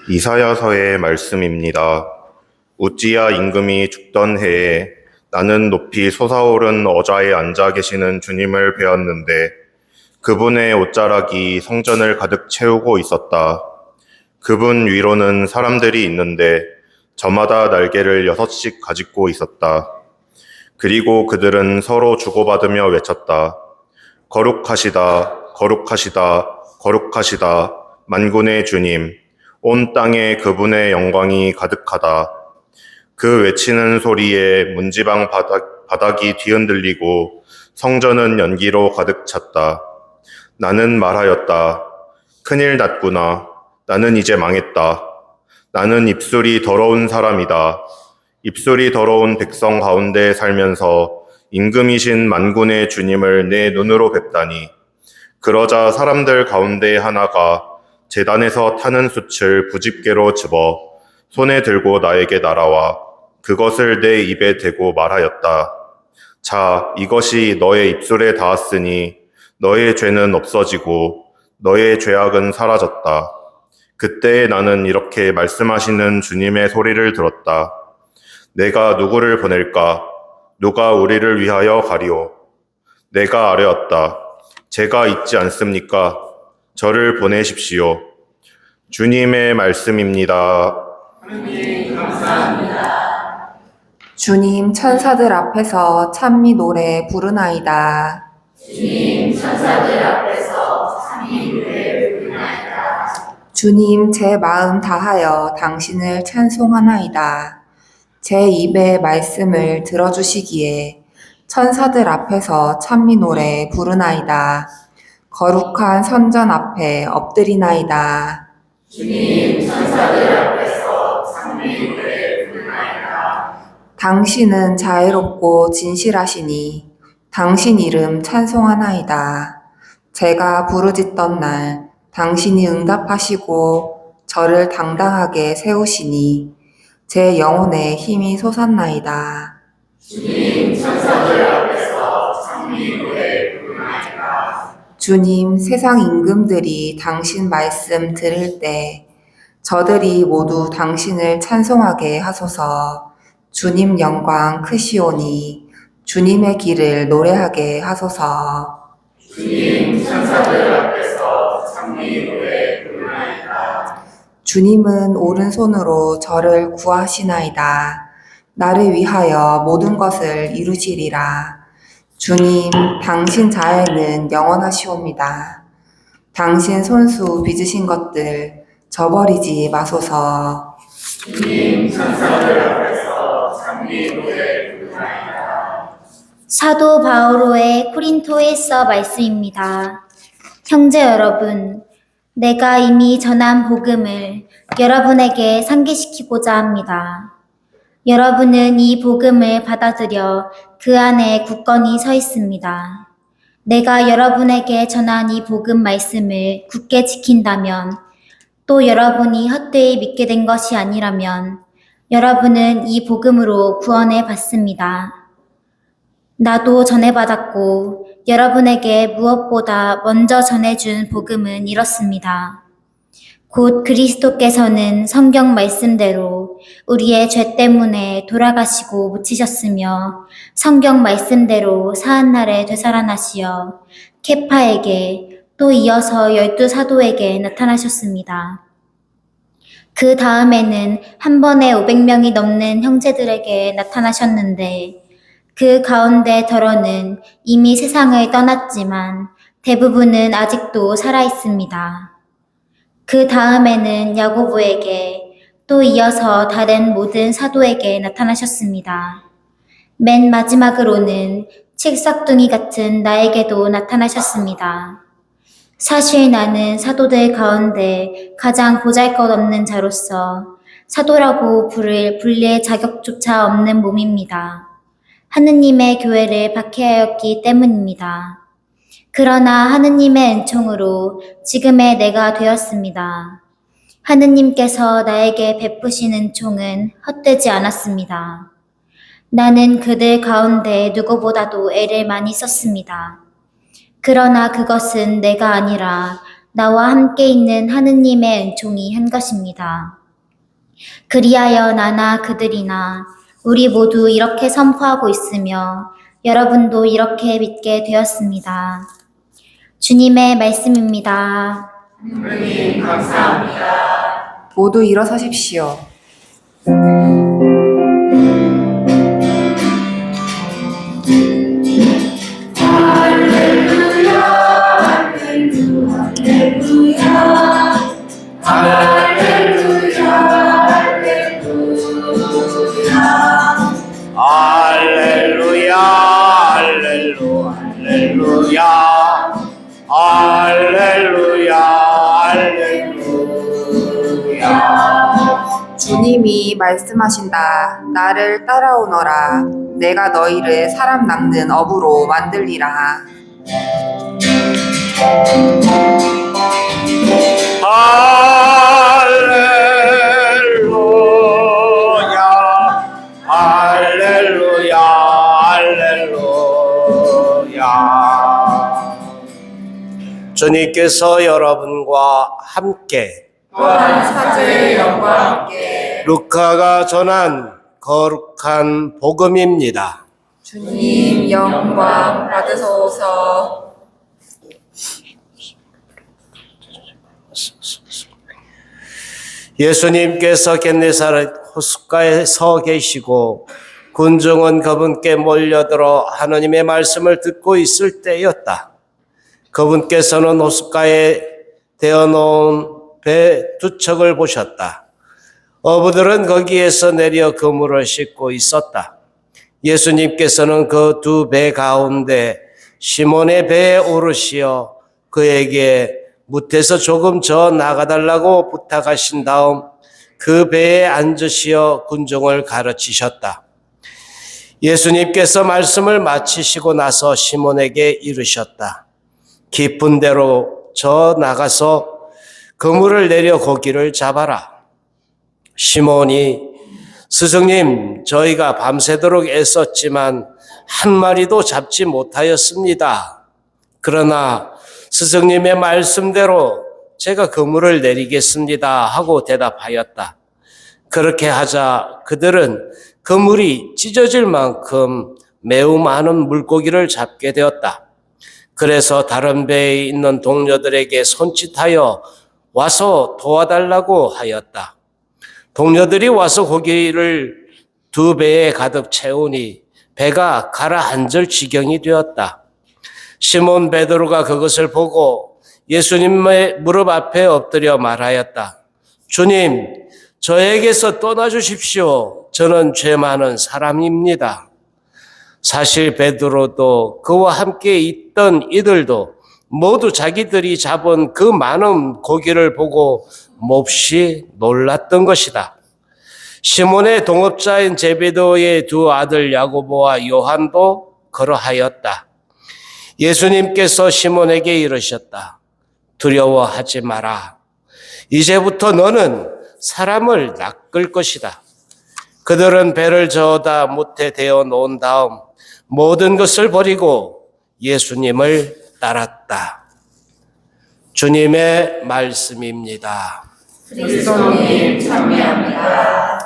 이사야서의 말씀입니다. 우찌야 임금이 죽던 해에 나는 높이 솟아오른 어좌에 앉아 계시는 주님을 배웠는데 그분의 옷자락이 성전을 가득 채우고 있었다. 그분 위로는 사람들이 있는데 저마다 날개를 6씩 가지고 있었다. 그리고 그들은 서로 주고받으며 외쳤다. 거룩하시다, 거룩하시다, 거룩하시다, 만군의 주님. 온 땅에 그분의 영광이 가득하다. 그 외치는 소리에 문지방 바닥이 뒤흔들리고 성전은 연기로 가득 찼다. 나는 말하였다. 큰일 났구나. 나는 이제 망했다. 나는 입술이 더러운 사람이다. 입술이 더러운 백성 가운데 살면서 임금이신 만군의 주님을 내 눈으로 뵙다니. 그러자 사람들 가운데 하나가 제단에서 타는 숯을 부집개로 집어 손에 들고 나에게 날아와 그것을 내 입에 대고 말하였다. 자, 이것이 너의 입술에 닿았으니 너의 죄는 없어지고 너의 죄악은 사라졌다. 그때 나는 이렇게 말씀하시는 주님의 소리를 들었다. 내가 누구를 보낼까? 누가 우리를 위하여 가리오? 내가 아뢰었다. 제가 있지 않습니까? 저를 보내십시오. 주님의 말씀입니다. 하느님 감사합니다. 주님 천사들 앞에서 찬미 노래 부르나이다. 주님 천사들 앞에서 찬미 노래 부르나이다. 주님 제 마음 다하여 당신을 찬송하나이다. 제 입의 말씀을 들어주시기에 천사들 앞에서 찬미 노래 부르나이다. 거룩한 선전 앞에 엎드리나이다. 주님 천사들 앞에서 찬미 노래 부르나이다. 당신은 자애롭고 진실하시니 당신 이름 찬송하나이다. 제가 부르짖던 날 당신이 응답하시고 저를 당당하게 세우시니 제 영혼에 힘이 솟았나이다. 주님 천사들 앞에서 찬미 노래 부르나이다. 주님 세상 임금들이 당신 말씀 들을 때 저들이 모두 당신을 찬송하게 하소서. 주님 영광 크시오니 주님의 길을 노래하게 하소서. 주님 천사들 앞에서 찬미 노래 부르나이다. 주님은 오른손으로 저를 구하시나이다. 나를 위하여 모든 것을 이루시리라. 주님, 당신 자애는 영원하시옵니다. 당신 손수 빚으신 것들 저버리지 마소서. 주님 천사들 앞에서 찬미 노래 부르나이다. 사도 바오로의 코린토에서 말씀입니다. 형제 여러분, 내가 이미 전한 복음을 여러분에게 상기시키고자 합니다. 여러분은 이 복음을 받아들여 그 안에 굳건히 서 있습니다. 내가 여러분에게 전한 이 복음 말씀을 굳게 지킨다면, 또 여러분이 헛되이 믿게 된 것이 아니라면 여러분은 이 복음으로 구원을 받습니다. 나도 전해받았고 여러분에게 무엇보다 먼저 전해준 복음은 이렇습니다. 곧 그리스도께서는 성경 말씀대로 우리의 죄 때문에 돌아가시고 묻히셨으며 성경 말씀대로 사한날에 되살아나시어 케파에게 또 이어서 12사도에게 나타나셨습니다. 그 다음에는 한 번에 500명이 넘는 형제들에게 나타나셨는데 그 가운데 더러는 이미 세상을 떠났지만 대부분은 아직도 살아있습니다. 그 다음에는 야고보에게 또 이어서 다른 모든 사도에게 나타나셨습니다. 맨 마지막으로는 칡싹둥이 같은 나에게도 나타나셨습니다. 사실 나는 사도들 가운데 가장 보잘것없는 자로서 사도라고 부를 분리의 자격조차 없는 몸입니다. 하느님의 교회를 박해하였기 때문입니다. 그러나 하느님의 은총으로 지금의 내가 되었습니다. 하느님께서 나에게 베푸신 은총은 헛되지 않았습니다. 나는 그들 가운데 누구보다도 애를 많이 썼습니다. 그러나 그것은 내가 아니라 나와 함께 있는 하느님의 은총이 한 것입니다. 그리하여 나나 그들이나 우리 모두 이렇게 선포하고 있으며 여러분도 이렇게 믿게 되었습니다. 주님의 말씀입니다. 주님 감사합니다. 모두 일어서십시오. 할렐루야 할렐루야 할렐루야 할렐루야. 주님이 말씀하신다. 나를 따라오너라. 내가 너희를 사람 낚는 어부로 만들리라. 할렐루야 할렐루야 할렐루야. 주님께서 여러분과 함께 또한 사제의 영과 함께 루카가 전한 거룩한 복음입니다. 주님 영광 받으소서. 예수님께서 겟네사렛 호숫가에 서 계시고 군중은 그분께 몰려들어 하느님의 말씀을 듣고 있을 때였다. 그분께서는 호숫가에 대어놓은 배 두 척을 보셨다. 어부들은 거기에서 내려 그물을 싣고 있었다. 예수님께서는 그 두 배 가운데 시몬의 배에 오르시어 그에게 무태서 조금 저 나가달라고 부탁하신 다음 그 배에 앉으시어 군중을 가르치셨다. 예수님께서 말씀을 마치시고 나서 시몬에게 이르셨다. 깊은 데로 저 나가서 그물을 내려 고기를 잡아라. 시몬이 스승님, 저희가 밤새도록 애썼지만 한 마리도 잡지 못하였습니다. 그러나 스승님의 말씀대로 제가 그물을 내리겠습니다 하고 대답하였다. 그렇게 하자 그들은 그물이 찢어질 만큼 매우 많은 물고기를 잡게 되었다. 그래서 다른 배에 있는 동료들에게 손짓하여 와서 도와달라고 하였다. 동료들이 와서 고기를 두 배에 가득 채우니 배가 가라앉을 지경이 되었다. 시몬 베드로가 그것을 보고 예수님의 무릎 앞에 엎드려 말하였다. 주님, 저에게서 떠나주십시오. 저는 죄 많은 사람입니다. 사실 베드로도 그와 함께 있던 이들도 모두 자기들이 잡은 그 많은 고기를 보고 몹시 놀랐던 것이다. 시몬의 동업자인 제베도의 두 아들 야고보와 요한도 그러하였다. 예수님께서 시몬에게 이르셨다. 두려워하지 마라. 이제부터 너는 사람을 낚을 것이다. 그들은 배를 저어다 못에 대어 놓은 다음 모든 것을 버리고 예수님을 따랐다. 주님의 말씀입니다. 그리스도님 참여합니다.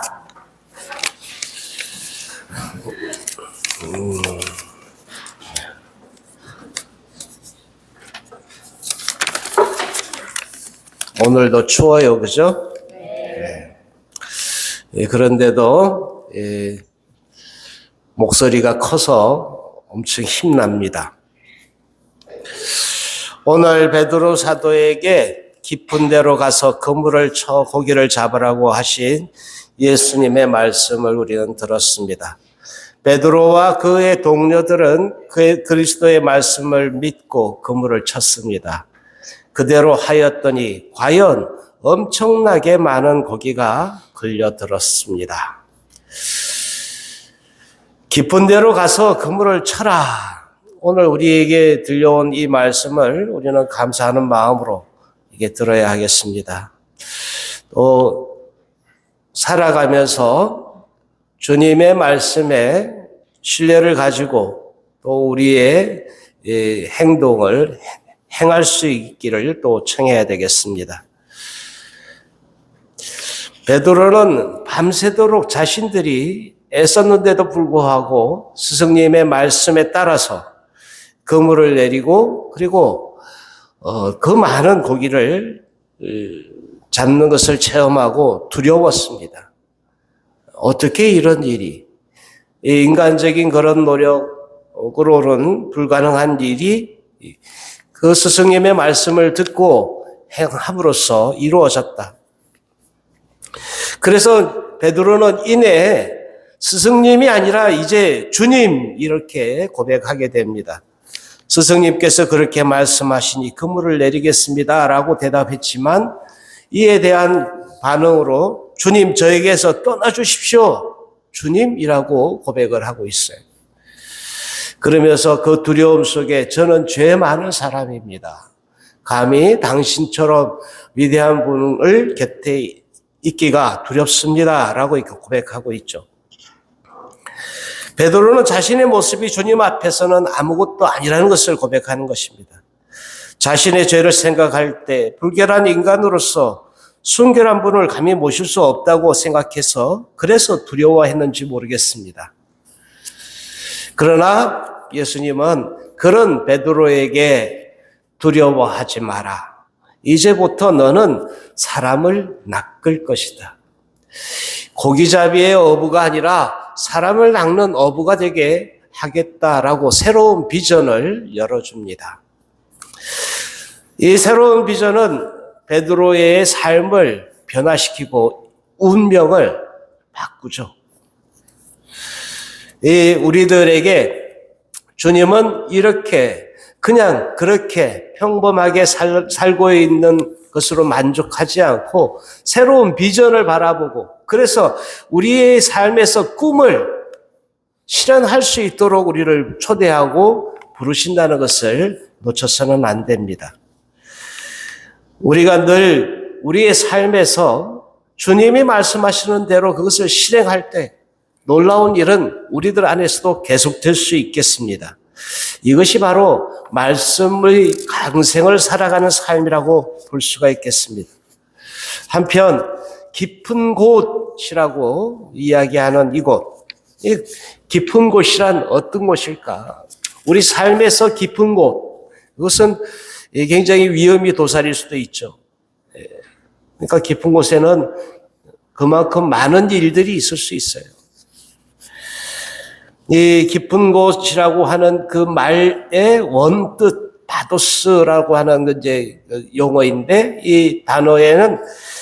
오늘도 추워요, 그죠? 네. 그런데도 목소리가 커서 엄청 힘납니다. 오늘 베드로 사도에게 깊은 데로 가서 그물을 쳐 고기를 잡으라고 하신 예수님의 말씀을 우리는 들었습니다. 베드로와 그의 동료들은 그의 그리스도의 말씀을 믿고 그물을 쳤습니다. 그대로 하였더니 과연 엄청나게 많은 고기가 걸려들었습니다. 깊은 데로 가서 그물을 쳐라. 오늘 우리에게 들려온 이 말씀을 우리는 감사하는 마음으로 이게 들어야 하겠습니다. 또 살아가면서 주님의 말씀에 신뢰를 가지고 또 우리의 행동을 행할 수 있기를 또 청해야 되겠습니다. 베드로는 밤새도록 자신들이 애썼는데도 불구하고 스승님의 말씀에 따라서 그물을 내리고 그리고 그 많은 고기를 잡는 것을 체험하고 두려웠습니다. 어떻게 이런 일이, 인간적인 그런 노력으로는 불가능한 일이 그 스승님의 말씀을 듣고 행함으로써 이루어졌다. 그래서 베드로는 이내 스승님이 아니라 이제 주님 이렇게 고백하게 됩니다. 스승님께서 그렇게 말씀하시니 그물을 내리겠습니다 라고 대답했지만 이에 대한 반응으로 주님 저에게서 떠나주십시오 주님이라고 고백을 하고 있어요. 그러면서 그 두려움 속에 저는 죄 많은 사람입니다. 감히 당신처럼 위대한 분을 곁에 있기가 두렵습니다 라고 이렇게 고백하고 있죠. 베드로는 자신의 모습이 주님 앞에서는 아무것도 아니라는 것을 고백하는 것입니다. 자신의 죄를 생각할 때 불결한 인간으로서 순결한 분을 감히 모실 수 없다고 생각해서 그래서 두려워했는지 모르겠습니다. 그러나 예수님은 그런 베드로에게 두려워하지 마라. 이제부터 너는 사람을 낚을 것이다. 고기잡이의 어부가 아니라 사람을 낚는 어부가 되게 하겠다라고 새로운 비전을 열어줍니다. 이 새로운 비전은 베드로의 삶을 변화시키고 운명을 바꾸죠. 우리들에게 주님은 이렇게 그냥 그렇게 평범하게 살고 있는 것으로 만족하지 않고 새로운 비전을 바라보고 그래서 우리의 삶에서 꿈을 실현할 수 있도록 우리를 초대하고 부르신다는 것을 놓쳐서는 안 됩니다. 우리가 늘 우리의 삶에서 주님이 말씀하시는 대로 그것을 실행할 때 놀라운 일은 우리들 안에서도 계속될 수 있겠습니다. 이것이 바로 말씀의 강생을 살아가는 삶이라고 볼 수가 있겠습니다. 한편 깊은 곳이라고 이야기하는 이곳, 이 깊은 곳이란 어떤 곳일까? 우리 삶에서 깊은 곳, 그것은 굉장히 위험이 도사릴 수도 있죠. 그러니까 깊은 곳에는 그만큼 많은 일들이 있을 수 있어요. 이 깊은 곳이라고 하는 그 말의 원뜻 파도스라고 하는 이제 용어인데 이 단어에는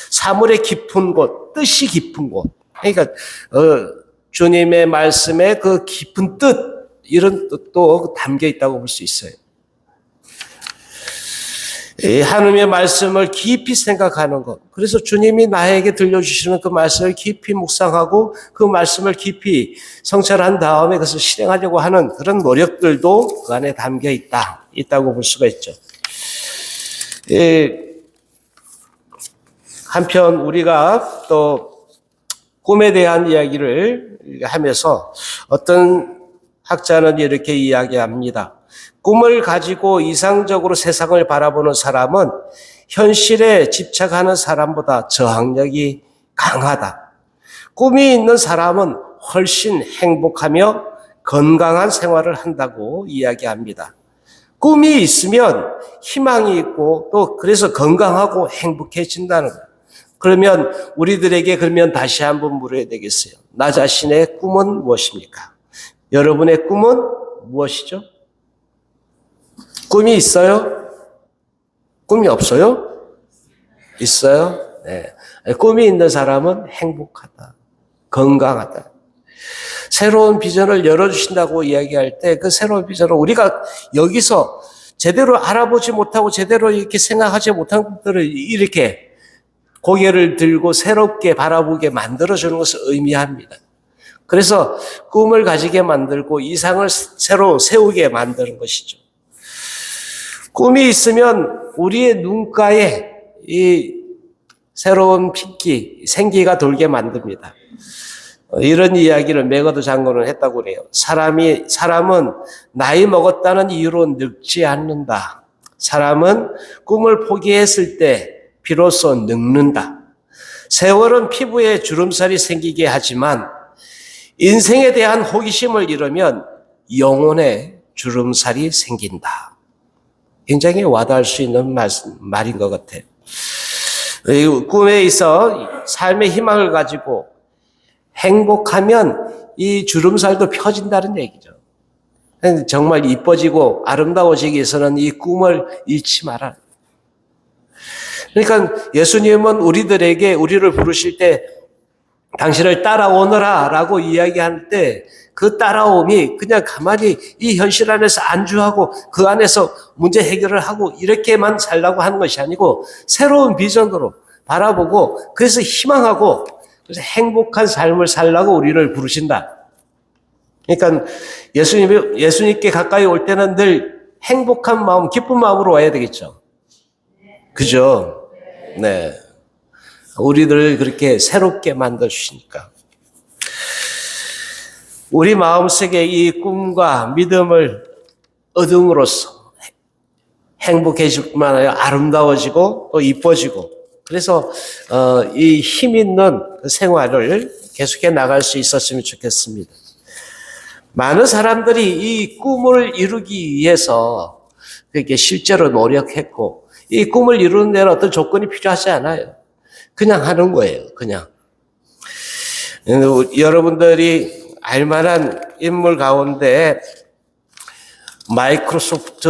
사물의 깊은 곳, 뜻이 깊은 곳. 그러니까 주님의 말씀에 그 깊은 뜻 이런 뜻도 담겨 있다고 볼 수 있어요. 하나님의 말씀을 깊이 생각하는 것. 그래서 주님이 나에게 들려주시는 그 말씀을 깊이 묵상하고 그 말씀을 깊이 성찰한 다음에 그것을 실행하려고 하는 그런 노력들도 그 안에 담겨 있다고 볼 수가 있죠. 한편 우리가 또 꿈에 대한 이야기를 하면서 어떤 학자는 이렇게 이야기합니다. 꿈을 가지고 이상적으로 세상을 바라보는 사람은 현실에 집착하는 사람보다 저항력이 강하다. 꿈이 있는 사람은 훨씬 행복하며 건강한 생활을 한다고 이야기합니다. 꿈이 있으면 희망이 있고 또 그래서 건강하고 행복해진다는 거예요. 그러면 우리들에게 그러면 다시 한번 물어야 되겠어요. 나 자신의 꿈은 무엇입니까? 여러분의 꿈은 무엇이죠? 꿈이 있어요? 꿈이 없어요? 있어요? 네. 꿈이 있는 사람은 행복하다. 건강하다. 새로운 비전을 열어주신다고 이야기할 때 그 새로운 비전을 우리가 여기서 제대로 알아보지 못하고 제대로 이렇게 생각하지 못한 것들을 이렇게 고개를 들고 새롭게 바라보게 만들어주는 것을 의미합니다. 그래서 꿈을 가지게 만들고 이상을 새로 세우게 만드는 것이죠. 꿈이 있으면 우리의 눈가에 이 새로운 핏기, 생기가 돌게 만듭니다. 이런 이야기를 메거드 장군은 했다고 그래요. 사람은 나이 먹었다는 이유로 늙지 않는다. 사람은 꿈을 포기했을 때 비로소 늙는다. 세월은 피부에 주름살이 생기게 하지만 인생에 대한 호기심을 잃으면 영혼에 주름살이 생긴다. 굉장히 와닿을 수 있는 말인 것 같아요. 꿈에 있어 삶의 희망을 가지고 행복하면 이 주름살도 펴진다는 얘기죠. 정말 이뻐지고 아름다워지기 위해서는 이 꿈을 잃지 마라. 그러니까 예수님은 우리를 부르실 때 당신을 따라오너라 라고 이야기할 때 그 따라옴이 그냥 가만히 이 현실 안에서 안주하고 그 안에서 문제 해결을 하고 이렇게만 살라고 하는 것이 아니고 새로운 비전으로 바라보고 그래서 희망하고 그래서 행복한 삶을 살라고 우리를 부르신다. 그러니까 예수님께 가까이 올 때는 늘 행복한 마음, 기쁜 마음으로 와야 되겠죠. 그죠? 네. 우리들을 그렇게 새롭게 만들어 주시니까. 우리 마음속에 이 꿈과 믿음을 얻음으로써 행복해질 뿐만 아니라 아름다워지고 또 이뻐지고 그래서 이 힘 있는 생활을 계속해 나갈 수 있었으면 좋겠습니다. 많은 사람들이 이 꿈을 이루기 위해서 그렇게 실제로 노력했고 이 꿈을 이루는 데는 어떤 조건이 필요하지 않아요. 그냥 하는 거예요. 그냥. 여러분들이 알만한 인물 가운데 마이크로소프트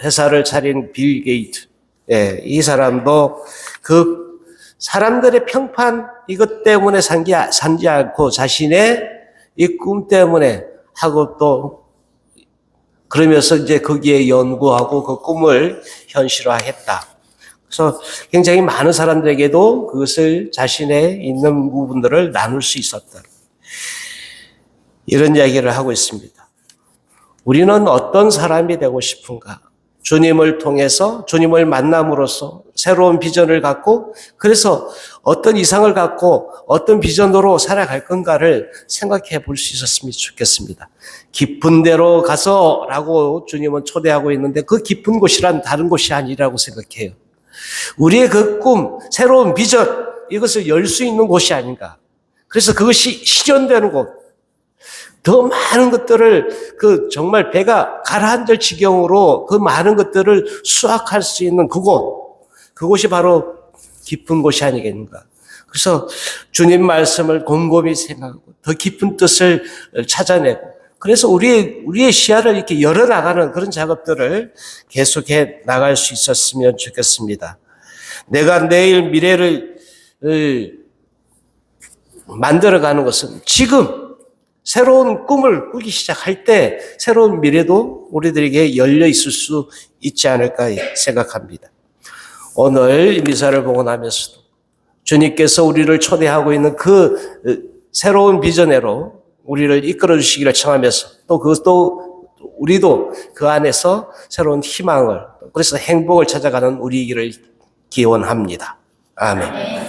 회사를 차린 빌 게이트. 예, 이 사람도 그 사람들의 평판 이것 때문에 산지 않고 자신의 이 꿈 때문에 하고 또 그러면서 이제 거기에 연구하고 그 꿈을 현실화했다. 그래서 굉장히 많은 사람들에게도 그것을 자신의 있는 부분들을 나눌 수 있었다. 이런 이야기를 하고 있습니다. 우리는 어떤 사람이 되고 싶은가? 주님을 통해서 주님을 만남으로써 새로운 비전을 갖고 그래서 어떤 이상을 갖고 어떤 비전으로 살아갈 건가를 생각해 볼 수 있었으면 좋겠습니다. 깊은 데로 가서 라고 주님은 초대하고 있는데 그 깊은 곳이란 다른 곳이 아니라고 생각해요. 우리의 그 꿈, 새로운 비전 이것을 열 수 있는 곳이 아닌가. 그래서 그것이 실현되는 곳. 더 많은 것들을 정말 배가 가라앉을 지경으로 그 많은 것들을 수확할 수 있는 그곳이 바로 깊은 곳이 아니겠는가. 그래서 주님 말씀을 곰곰이 생각하고 더 깊은 뜻을 찾아내고 그래서 우리의 시야를 이렇게 열어나가는 그런 작업들을 계속해 나갈 수 있었으면 좋겠습니다. 내가 내일 미래를 만들어가는 것은 지금 새로운 꿈을 꾸기 시작할 때 새로운 미래도 우리들에게 열려 있을 수 있지 않을까 생각합니다. 오늘 미사를 보고 나면서도 주님께서 우리를 초대하고 있는 그 새로운 비전으로 우리를 이끌어 주시기를 청하면서 또 우리도 그 안에서 새로운 희망을 그래서 행복을 찾아가는 우리이기를 기원합니다. 아멘.